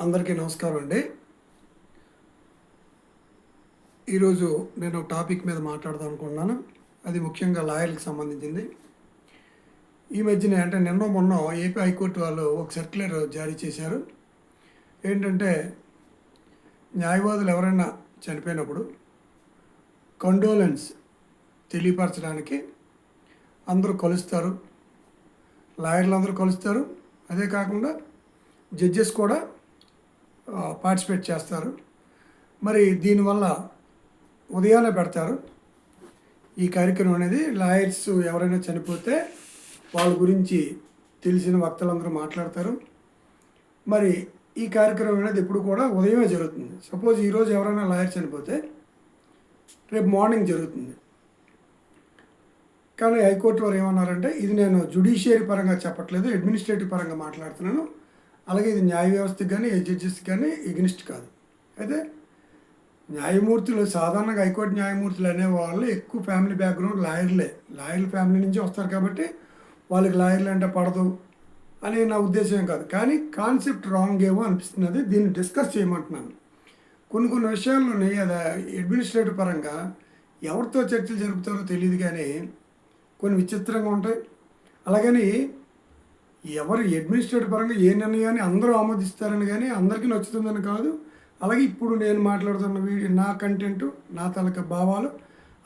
అందరికీ నమస్కారం అండి. ఈరోజు నేను ఒక టాపిక్ మీద మాట్లాడదాం అనుకుంటున్నాను. అది ముఖ్యంగా లాయర్లకు సంబంధించింది. ఈ మధ్యనే అంటే నిన్న మొన్న ఏపీ హైకోర్టు వాళ్ళు ఒక సర్క్యులర్ జారీ చేశారు. ఏంటంటే న్యాయవాదులు ఎవరైనా చనిపోయినప్పుడు కండోలెన్స్ తెలియపరచడానికి అందరూ కలుస్తారు. లాయర్లు అందరూ కలుస్తారు. అదే కాకుండా జడ్జెస్ కూడా పార్టిసిపేట్ చేస్తారు. మరి దీనివల్ల ఉదయాన్నే పెడతారు ఈ కార్యక్రమం అనేది. లాయర్స్ ఎవరైనా చనిపోతే వాళ్ళ గురించి తెలిసిన వక్తలందరూ మాట్లాడతారు. మరి ఈ కార్యక్రమం అనేది ఎప్పుడు కూడా ఉదయమే జరుగుతుంది. సపోజ్ ఈరోజు ఎవరైనా లాయర్ చనిపోతే రేపు మార్నింగ్ జరుగుతుంది. కానీ హైకోర్టు వారు ఏమన్నారంటే ఇది నేను జ్యుడిషియరీ పరంగా చెప్పట్లేదు, అడ్మినిస్ట్రేటివ్ పరంగా మాట్లాడుతున్నాను. అలాగే ఇది న్యాయ వ్యవస్థకి కానీ జడ్జెస్కి కానీ ఎగ్నిస్ట్ కాదు. అయితే న్యాయమూర్తులు సాధారణంగా హైకోర్టు న్యాయమూర్తులు అనేవాళ్ళు ఎక్కువ ఫ్యామిలీ బ్యాక్గ్రౌండ్ లాయర్ల ఫ్యామిలీ నుంచి వస్తారు కాబట్టి వాళ్ళకి లాయర్లు అంటే పడదు అని నా ఉద్దేశం కాదు. కానీ కాన్సెప్ట్ రాంగ్ ఏమో అనిపిస్తున్నది. దీన్ని డిస్కస్ చేయమంటున్నాను. కొన్ని విషయాల్లోని అది అడ్మినిస్ట్రేటివ్ పరంగా ఎవరితో చర్చలు జరుపుతారో తెలియదు, కానీ కొన్ని విచిత్రంగా ఉంటాయి. అలాగని ఎవరు అడ్మినిస్ట్రేటివ్ పరంగా ఏ నిర్ణయాన్ని అందరూ ఆమోదిస్తారని కానీ అందరికీ నచ్చుతుందని కాదు. అలాగే ఇప్పుడు నేను మాట్లాడుతున్న వీడియో నా కంటెంట్ నా తాలూకా భావాలు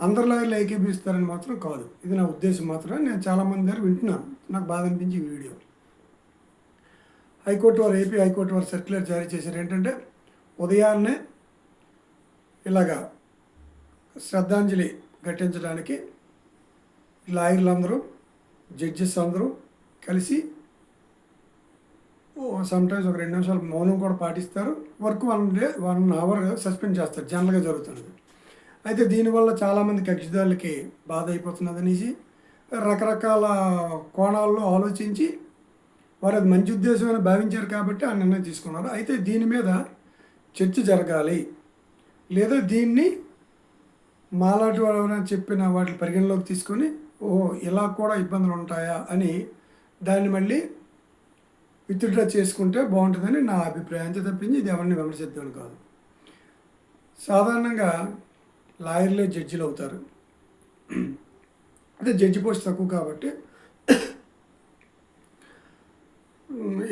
అందరి లాయర్లు ఏకీపిస్తారని మాత్రం కాదు. ఇది నా ఉద్దేశం మాత్రమే. నేను చాలామంది దగ్గర వింటున్నాను, నాకు బాధ అనిపించి ఈ వీడియో. హైకోర్టు వారు ఏపీ హైకోర్టు వారు సర్క్యులర్ జారీ చేశారు. ఏంటంటే ఉదయాన్నే ఇలాగా శ్రద్ధాంజలి ఘటించడానికి లాయర్లు జడ్జెస్ అందరూ కలిసి సమ్టైమ్స్ ఒక 2 నిమిషాలు మౌనం కూడా పాటిస్తారు. వర్క్ 1 అవర్ సస్పెండ్ చేస్తారు, జనరల్గా జరుగుతుంది. అయితే దీనివల్ల చాలామంది కక్షిదారులకి బాధ అయిపోతున్నది అనేసి రకరకాల కోణాల్లో ఆలోచించి వారు అది మంచి ఉద్దేశమని భావించారు కాబట్టి ఆ నిర్ణయం తీసుకున్నారు. అయితే దీని మీద చర్చ జరగాలి, లేదా దీన్ని మాలాంటి వారు ఎవరైనా చెప్పిన వాటిని పరిగణలోకి తీసుకొని ఇలా కూడా ఇబ్బందులు ఉంటాయా అని దాన్ని మళ్ళీ విత్డ్రా చేసుకుంటే బాగుంటుందని నా అభిప్రాయం. అంతే తప్పించి ఇది ఎవరిని విమర్శిద్దామని కాదు. సాధారణంగా లాయర్లే జడ్జిలు అవుతారు. అదే జడ్జి పోస్ట్ తక్కువ కాబట్టి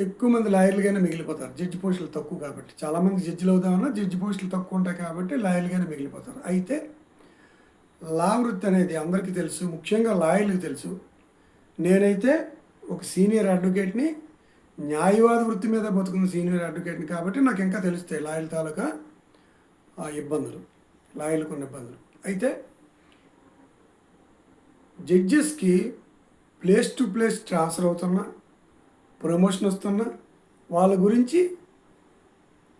ఎక్కువ మంది లాయర్లుగానే మిగిలిపోతారు. జడ్జి పోస్టులు తక్కువ కాబట్టి చాలామంది జడ్జిలు అవుదామన్నా జడ్జి పోస్టులు తక్కువ ఉంటాయి కాబట్టి లాయర్లుగానే మిగిలిపోతారు. అయితే లా వృత్తి అనేది అందరికీ తెలుసు, ముఖ్యంగా లాయర్లకు తెలుసు. నేనైతే ఒక సీనియర్ అడ్వకేట్ని, న్యాయవాద వృత్తి మీద బతుకున్న సీనియర్ అడ్వకేట్ని కాబట్టి నాకు ఇంకా తెలుస్తాయి లాయర్ల తాలూకా ఇబ్బందులు, లాయర్లకు ఉన్న ఇబ్బందులు. అయితే జడ్జెస్కి ప్లేస్ టు ప్లేస్ ట్రాన్స్ఫర్ అవుతున్నా, ప్రమోషన్ వస్తున్నా వాళ్ళ గురించి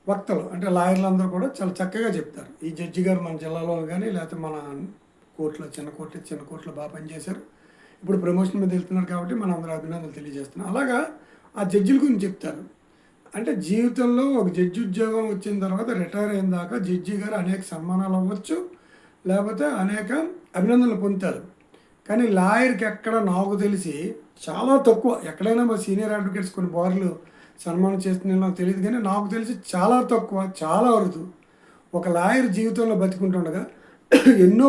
వక్తలు అంటే లాయర్లు అందరూ కూడా చాలా చక్కగా చెప్తారు. ఈ జడ్జి గారు మన జిల్లాలో కానీ లేకపోతే మన కోర్టులో చిన్న కోర్టులో బాగా పనిచేశారు, ఇప్పుడు ప్రమోషన్ మీద వెళ్తున్నారు కాబట్టి మనం అందరూ అభినందనలు తెలియజేస్తున్నాం. అలాగా ఆ జడ్జిల గురించి చెప్తారు. అంటే జీవితంలో ఒక జడ్జి ఉద్యోగం వచ్చిన తర్వాత రిటైర్ అయిన దాకా జడ్జి గారు అనేక సన్మానాలు అవ్వచ్చు, లేకపోతే అనేక అభినందనలు పొందుతారు. కానీ లాయర్కి ఎక్కడ నాకు తెలిసి చాలా తక్కువ, ఎక్కడైనా మా సీనియర్ అడ్వకేట్స్ కొన్ని బార్లు సన్మానం చేస్తున్నా నాకు తెలియదు, కానీ నాకు తెలిసి చాలా తక్కువ, చాలా అరుదు ఒక లాయర్ జీవితంలో బతికుంటుండగా ఎన్నో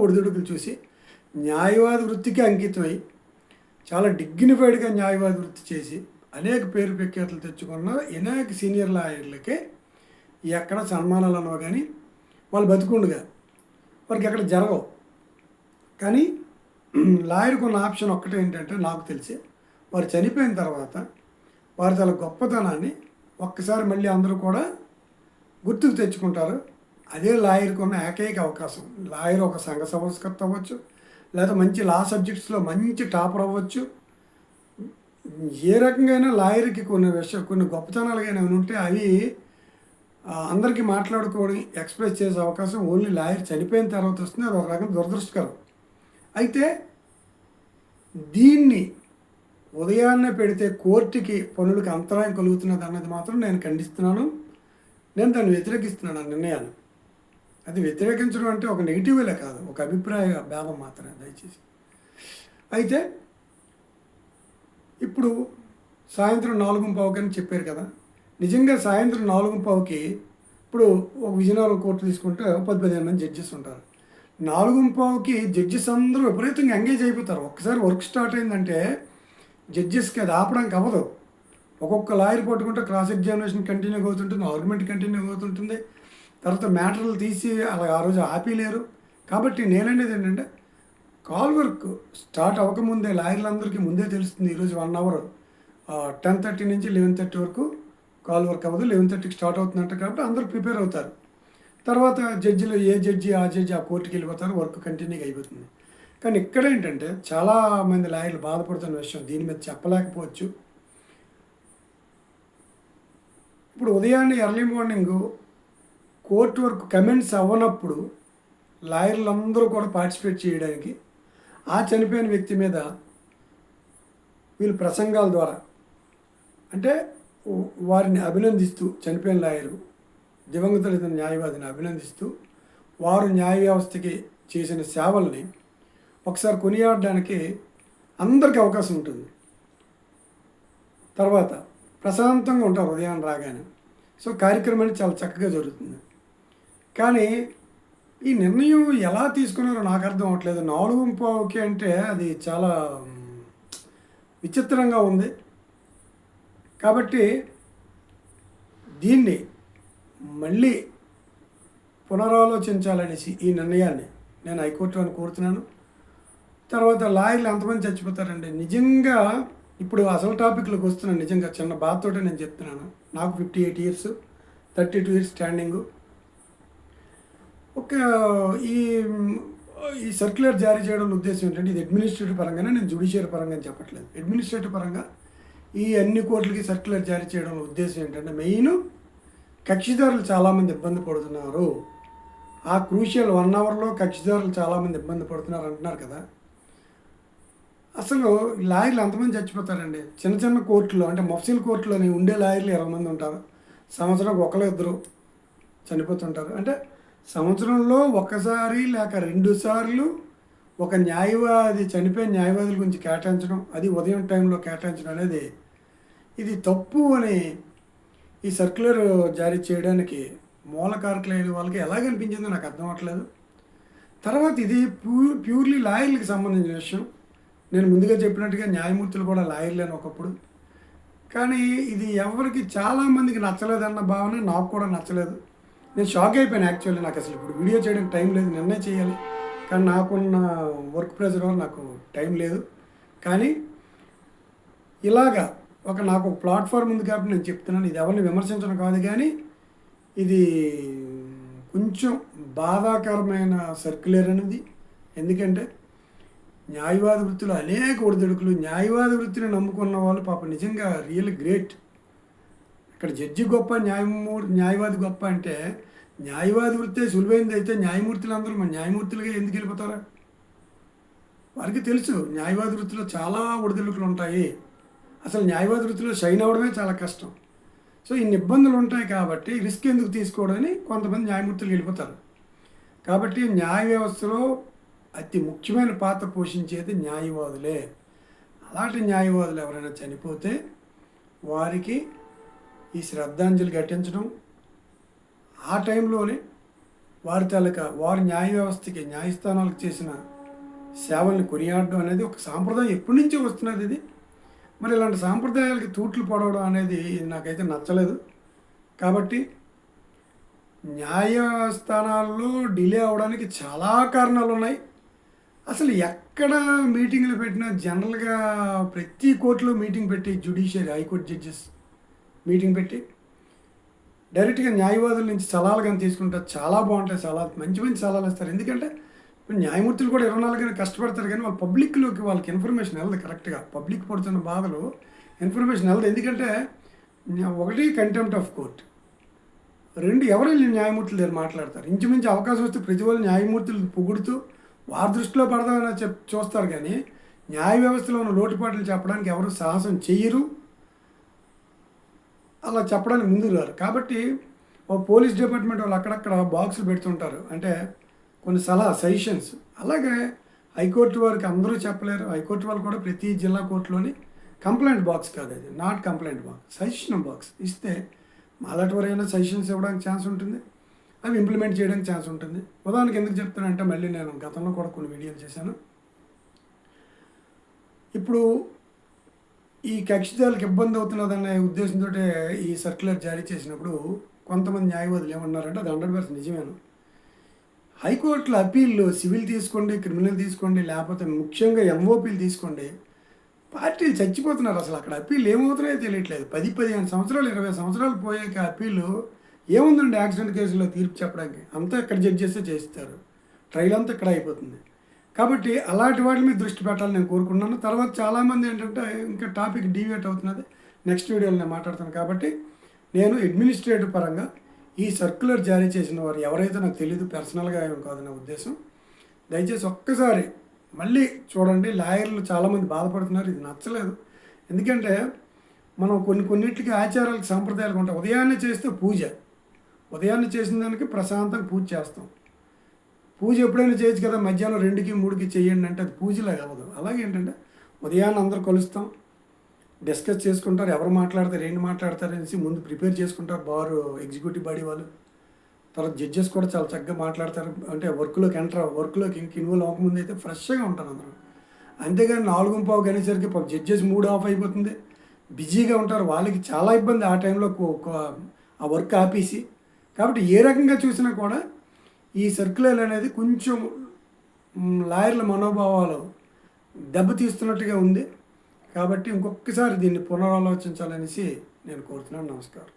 ఒడిదుడుకులు చూసి న్యాయవాద వృత్తికి అంకితమై చాలా డిగ్నిఫైడ్గా న్యాయవాద వృత్తి చేసి అనేక పేరు ప్రఖ్యాతులు తెచ్చుకున్న అనేక సీనియర్ లాయర్లకే ఎక్కడ సన్మానాలు అన్నవా కానీ వాళ్ళు బతికుండగా వారికి ఎక్కడ జరగవు. కానీ లాయర్కి ఉన్న ఆప్షన్ ఒక్కటే ఏంటంటే నాకు తెలిసి వారు చనిపోయిన తర్వాత వారి తన గొప్పతనాన్ని ఒక్కసారి మళ్ళీ అందరూ కూడా గుర్తుకు తెచ్చుకుంటారు. అదే లాయర్కి ఉన్న ఏకైక అవకాశం. లాయర్ ఒక సంఘ సంస్కర్త అవ్వచ్చు, లేదా మంచి లా సబ్జెక్ట్స్లో మంచి టాపర్ అవ్వచ్చు. ఏ రకంగా లాయర్కి కొన్ని గొప్పతనాలు కానీ ఉంటే అవి అందరికీ మాట్లాడుకోవడం, ఎక్స్ప్రెస్ చేసే అవకాశం ఓన్లీ లాయర్ చనిపోయిన తర్వాత వస్తుంది. అది ఒక రకం దురదృష్టకరం. అయితే దీన్ని ఉదయాన్నే పెడితే కోర్టుకి పనులకు అంతరాయం కలుగుతున్నది అన్నది మాత్రం నేను ఖండిస్తున్నాను. నేను దాన్ని వ్యతిరేకిస్తున్నాను ఆ నిర్ణయాన్ని. అది వ్యతిరేకించడం అంటే ఒక నెగిటివ్లే కాదు, ఒక అభిప్రాయ భేదం మాత్రమే దయచేసి. అయితే ఇప్పుడు సాయంత్రం 4:15 చెప్పారు కదా, నిజంగా సాయంత్రం 4:15కి ఇప్పుడు ఒక విజయనగరం కోర్టు తీసుకుంటే 10-15 మంది జడ్జెస్ ఉంటారు. 4:15కి జడ్జెస్ అందరూ విపరీతంగా ఎంగేజ్ అయిపోతారు. ఒక్కసారి వర్క్ స్టార్ట్ అయిందంటే జడ్జెస్కి అది ఆపడానికి అవ్వదు. ఒక్కొక్క లాయర్ పట్టుకుంటే క్రాస్ ఎగ్జామినేషన్ కంటిన్యూ అవుతుంటుంది, ఆర్గ్యుమెంట్ కంటిన్యూ అవుతుంటుంది. తర్వాత మ్యాటర్లు తీసి అలా ఆ రోజు ఆపేయలేరు. కాబట్టి నేననేది ఏంటంటే కాల్ వర్క్ స్టార్ట్ అవ్వకముందే లాయర్లందరికీ ముందే తెలుస్తుంది. ఈరోజు 1 అవర్ 10:30 నుంచి 11:30 వరకు కాల్ వర్క్ అవ్వదు. 11:30కి స్టార్ట్ అవుతుందంట కాబట్టి అందరూ ప్రిపేర్ అవుతారు. తర్వాత జడ్జిలు ఏ జడ్జి ఆ జడ్జి ఆ కోర్టుకి వెళ్ళిపోతారు, వర్క్ కంటిన్యూగా అయిపోతుంది. కానీ ఇక్కడ ఏంటంటే చాలామంది లాయర్లు బాధపడుతున్న విషయం దీని మీద చెప్పలేకపోవచ్చు. ఇప్పుడు ఉదయాన్నే early morning court work comments అవ్వనప్పుడు లాయర్లందరూ కూడా పార్టిసిపేట్ చేయడానికి ఆ చనిపోయిన వ్యక్తి మీద వీళ్ళు ప్రసంగాల ద్వారా అంటే వారిని అభినందిస్తూ చనిపోయిన లాయరు దివంగతులైన న్యాయవాదిని అభినందిస్తూ వారు న్యాయ వ్యవస్థకి చేసిన సేవల్ని ఒకసారి కొనియాడడానికి అందరికీ అవకాశం ఉంటుంది. తర్వాత ప్రశాంతంగా ఉంటారు ఉదయం రాగానే. సో కార్యక్రమం చాలా చక్కగా జరుగుతుంది. కానీ ఈ నిర్ణయం ఎలా తీసుకున్నారో నాకు అర్థం అవ్వట్లేదు. 4:15కి అంటే అది చాలా విచిత్రంగా ఉంది. కాబట్టి దీన్ని మళ్ళీ పునరాలోచించాలనేసి ఈ నిర్ణయాన్ని నేను హైకోర్టులో కోరుతున్నాను. తర్వాత లాయర్లు ఎంతమంది చచ్చిపోతారండి నిజంగా. ఇప్పుడు అసలు టాపిక్లోకి వస్తున్నాను. నిజంగా చిన్న బాధతోటే నేను చెప్తున్నాను. నాకు 58 ఇయర్స్, 32 ఇయర్స్ స్టాండింగు. ఒక ఈ ఈ సర్క్యులర్ జారీ చేయడం ఉద్దేశం ఏంటంటే ఇది అడ్మినిస్ట్రేటివ్ పరంగానే, నేను జ్యుడిషియరీ పరంగా చెప్పట్లేదు. అడ్మినిస్ట్రేటివ్ పరంగా ఈ అన్ని కోర్టులకి సర్క్యులర్ జారీ చేయడం ఉద్దేశం ఏంటంటే మెయిన్ కక్షిదారులు చాలామంది ఇబ్బంది పడుతున్నారు. ఆ క్రూషియల్ 1 అవర్లో కక్షిదారులు చాలామంది ఇబ్బంది పడుతున్నారు అంటున్నారు కదా. అసలు లాయర్లు ఎంతమంది చచ్చిపోతారండి చిన్న చిన్న కోర్టులో. అంటే మఫ్సిల్ కోర్టులోని ఉండే లాయర్లు 20 మంది ఉంటారు. సంవత్సరానికి ఒకరు ఇద్దరు చనిపోతుంటారు. అంటే సంవత్సరంలో ఒకసారి లేక 2 సార్లు ఒక న్యాయవాది చనిపోయిన న్యాయవాదుల గురించి కేటాయించడం, అది ఉదయం టైంలో కేటాయించడం అనేది ఇది తప్పు అని ఈ సర్క్యులర్ జారీ చేయడానికి మూలకారకులైన వాళ్ళకి ఎలాగనిపించిందో నాకు అర్థం అవ్వట్లేదు. తర్వాత ఇది ప్యూర్లీ లాయర్లకు సంబంధించిన విషయం. నేను ముందుగా చెప్పినట్టుగా న్యాయమూర్తులు కూడా లాయర్లేని ఒకప్పుడు. కానీ ఇది ఎవరికి చాలామందికి నచ్చలేదన్న భావన నాకు కూడా నచ్చలేదు. నేను షాక్ అయిపోయాను యాక్చువల్లీ. నాకు అసలు ఇప్పుడు వీడియో చేయడానికి టైం లేదు, నిర్ణయం చేయాలి. కానీ నాకున్న వర్క్ ప్రెజర్ వల్ల నాకు టైం లేదు. కానీ ఇలాగా నాకు ఒక ప్లాట్ఫామ్ ఉంది కాబట్టి నేను చెప్తున్నాను. ఇది ఎవరిని విమర్శించడం కాదు, కానీ ఇది కొంచెం బాధాకరమైన సర్క్యులర్ అనేది. ఎందుకంటే న్యాయవాద వృత్తిలో అనేక ఒడిదుడుకులు, న్యాయవాద వృత్తిని నమ్ముకున్న వాళ్ళు పాపం నిజంగా రియల్ గ్రేట్. ఇక్కడ జడ్జి గొప్ప, న్యాయవాది గొప్ప అంటే న్యాయవాది వృత్తే సులువైంది అయితే న్యాయమూర్తులు అందరూ మన న్యాయమూర్తులుగా ఎందుకు వెళ్ళిపోతారా? వారికి తెలుసు న్యాయవాది వృత్తిలో చాలా ఒడిదుడుకులు ఉంటాయి. అసలు న్యాయవాది వృత్తిలో షైన్ అవ్వడమే చాలా కష్టం. సో ఇన్ని ఇబ్బందులు ఉంటాయి కాబట్టి రిస్క్ ఎందుకు తీసుకోవడని కొంతమంది న్యాయమూర్తులు వెళ్ళిపోతారు. కాబట్టి న్యాయ వ్యవస్థలో అతి ముఖ్యమైన పాత్ర పోషించేది న్యాయవాదులే. అలాంటి న్యాయవాదులు ఎవరైనా చనిపోతే వారికి ఈ శ్రద్ధాంజలి ఘటించడం, ఆ టైంలోనే వారి తాలూకా వారి న్యాయ వ్యవస్థకి న్యాయస్థానాలకు చేసిన సేవల్ని కొనియాడడం అనేది ఒక సాంప్రదాయం ఎప్పటి నుంచో వస్తున్నది ఇది. మరి ఇలాంటి సాంప్రదాయాలకి తూట్లు పడవడం అనేది నాకైతే నచ్చలేదు. కాబట్టి న్యాయస్థానాల్లో డిలే అవడానికి చాలా కారణాలు ఉన్నాయి. అసలు ఎక్కడ మీటింగ్లు పెట్టినా జనరల్గా ప్రతి కోర్టులో మీటింగ్ పెట్టి జ్యుడిషియరీ హైకోర్టు జడ్జెస్ మీటింగ్ పెట్టి డైరెక్ట్గా న్యాయవాదుల నుంచి సలహాలు కానీ తీసుకుంటారు. చాలా బాగుంటాయి సలహాలు, మంచి మంచి సలహాలు ఇస్తారు. ఎందుకంటే ఇప్పుడు న్యాయమూర్తులు కూడా 24 గంటలు కష్టపడతారు, కానీ వాళ్ళు పబ్లిక్లోకి వాళ్ళకి ఇన్ఫర్మేషన్ వెళ్ళదు. కరెక్ట్గా పబ్లిక్ పడుతున్న బాధలు ఇన్ఫర్మేషన్ వెళ్ళదు. ఎందుకంటే ఒకటి కంటెంప్ట్ ఆఫ్ కోర్ట్, 2 ఎవరు న్యాయమూర్తుల దగ్గర మాట్లాడతారు. ఇంచుమించు అవకాశం వస్తే ప్రతి వాళ్ళు న్యాయమూర్తులు పొగుడుతూ వారి దృష్టిలో పడదామని చూస్తారు, కానీ న్యాయ వ్యవస్థలో ఉన్న లోటుపాట్లు చెప్పడానికి ఎవరు సాహసం చెయ్యరు, అలా చెప్పడానికి ముందుకు రారు. కాబట్టి పోలీస్ డిపార్ట్మెంట్ వాళ్ళు అక్కడక్కడ బాక్సులు పెడుతుంటారు, అంటే కొన్ని సజెషన్స్. అలాగే హైకోర్టు వారికి అందరూ చెప్పలేరు. హైకోర్టు వాళ్ళు కూడా ప్రతి జిల్లా కోర్టులోని కంప్లైంట్ బాక్స్ కాదు, అది not complaint box, suggestion box ఇస్తే మాలాంటి వారైనా సజెషన్స్ ఇవ్వడానికి ఛాన్స్ ఉంటుంది, అవి ఇంప్లిమెంట్ చేయడానికి ఛాన్స్ ఉంటుంది. ఉదాహరణకి ఎందుకు చెప్తానంటే, మళ్ళీ నేను గతంలో కూడా కొన్ని వీడియోలు చేశాను. ఇప్పుడు ఈ కక్షిదారులకు ఇబ్బంది అవుతున్నదనే ఉద్దేశంతో ఈ సర్క్యులర్ జారీ చేసినప్పుడు కొంతమంది న్యాయవాదులు ఏమన్నారంటే, అది 100% నిజమేను. హైకోర్టులో అప్పీళ్ళు సివిల్ తీసుకోండి, క్రిమినల్ తీసుకోండి, లేకపోతే ముఖ్యంగా ఎంఓపీలు తీసుకోండి, పార్టీలు చచ్చిపోతున్నారు. అసలు అక్కడ అప్పీళ్ళు ఏమవుతున్నాయో తెలియట్లేదు. 10-15 సంవత్సరాలు 20 సంవత్సరాలు పోయాక అప్పీళ్ళు ఏముందండి యాక్సిడెంట్ కేసులో తీర్పు చెప్పడానికి? అంతా ఇక్కడ జడ్జెసే చేస్తారు, ట్రయల్ అంతా ఇక్కడ అయిపోతుంది. కాబట్టి అలాంటి వాటి మీద దృష్టి పెట్టాలని నేను కోరుకున్నాను. తర్వాత చాలామంది ఏంటంటే ఇంకా టాపిక్ డీవియేట్ అవుతున్నది, నెక్స్ట్ వీడియోలో నేను మాట్లాడతాను. కాబట్టి నేను అడ్మినిస్ట్రేటివ్ పరంగా ఈ సర్క్యులర్ జారీ చేసిన వారు ఎవరైతే నాకు తెలియదు, పర్సనల్గా ఏం కాదు నా ఉద్దేశం. దయచేసి ఒక్కసారి మళ్ళీ చూడండి. లాయర్లు చాలామంది బాధపడుతున్నారు, ఇది నచ్చలేదు. ఎందుకంటే మనం కొన్నిటికి ఆచారాలకు సాంప్రదాయాలకు ఉంటాయి. ఉదయాన్నే చేస్తే పూజ, ఉదయాన్నే చేసిన దానికి ప్రశాంతంగా పూజ చేస్తాం. పూజ ఎప్పుడైనా చేయొచ్చు కదా, మధ్యాహ్నం 2కి 3కి చేయండి అంటే అది పూజలాగా అవ్వదు. అలాగే ఏంటంటే ఉదయాన్నే అందరూ కలుస్తాం, డిస్కస్ చేసుకుంటారు, ఎవరు మాట్లాడతారు ఏంటి మాట్లాడతారు అనేసి ముందు ప్రిపేర్ చేసుకుంటారు బారు ఎగ్జిక్యూటివ్ బాడీ వాళ్ళు. తర్వాత జడ్జెస్ కూడా చాలా చక్కగా మాట్లాడతారు. అంటే వర్క్లోకి ఇంక ఇన్వాల్వ్ అవ్వకముందు అయితే ఫ్రెష్గా ఉంటారు అందరూ. అంతేగాని 4:15 అనేసరికి జడ్జెస్ మూడ్ ఆఫ్ అయిపోతుంది, బిజీగా ఉంటారు. వాళ్ళకి చాలా ఇబ్బంది ఆ టైంలో ఆ వర్క్ ఆపేసి. కాబట్టి ఏ రకంగా చూసినా కూడా ఈ సర్క్యులర్ అనేది కొంచెం లాయర్ల మనోభావాలు దెబ్బతీస్తున్నట్టుగా ఉంది. కాబట్టి ఇంకొకసారి దీన్ని పునరాలోచించాలనేసి నేను కోరుతున్నాను. నమస్కారం.